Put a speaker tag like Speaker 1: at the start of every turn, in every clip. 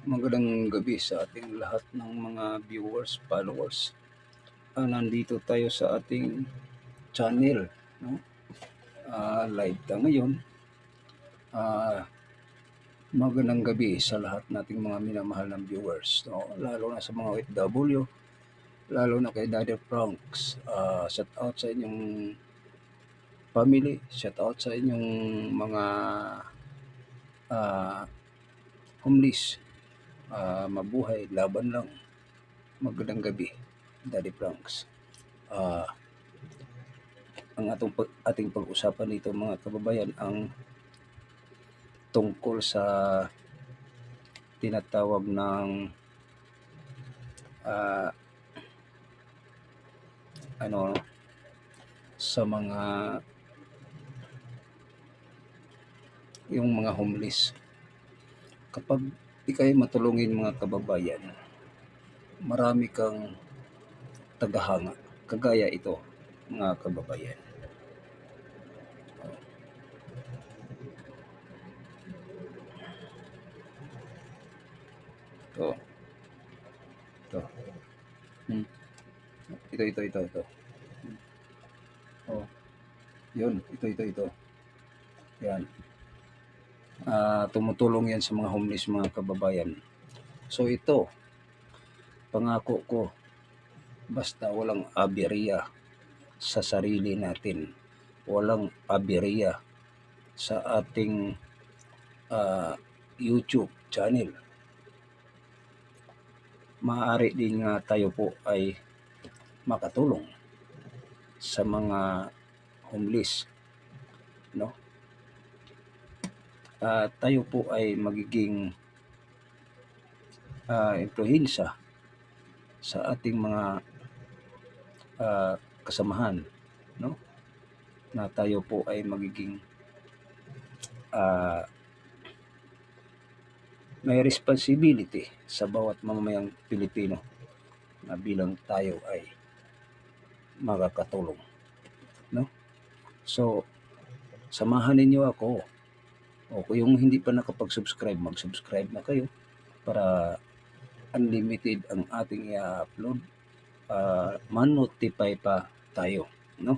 Speaker 1: Magandang gabi sa ating lahat ng mga viewers, followers. Nandito tayo sa ating channel, no? Live tayo ngayon. Magandang gabi sa lahat nating mga minamahal ng viewers, no? Lalo na sa mga OFW, lalo na kay Daddy Franks. Shout out sa inyong family, shout out sa inyong mga homeless. Mabuhay, laban lang. Magandang gabi, Daddy Franks. Ang ating pag-usapan dito mga kababayan ang tungkol sa tinatawag ng sa mga yung mga homeless. Kapag ikay matulungin mga kababayan, marami kang tagahanga. Kagaya ito mga kababayan. Ito. Yun, ito. Yan. Tumutulong yan sa mga homeless mga kababayan. So ito, pangako ko, basta walang aberya sa sarili natin, walang aberya sa ating YouTube channel, maaari din nga tayo po ay makatulong sa mga homeless, no? Tayo po ay magiging influensya sa ating mga kasamahan, no? Na tayo po ay magiging may responsibility sa bawat mamamayang Pilipino na bilang tayo ay makakatulong, no? So samahan ninyo ako, o kung hindi pa nakapag-subscribe, mag-subscribe na kayo para unlimited ang ating i-upload, man-notify pa tayo, no?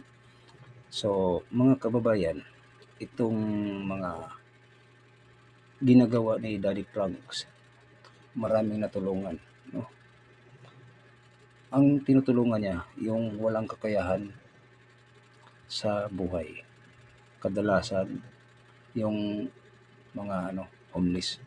Speaker 1: So mga kababayan, itong mga ginagawa ni Daddy Franks, maraming natulungan, no? Ang tinutulungan niya yung walang kakayahan sa buhay, kadalasan yung mga homeless.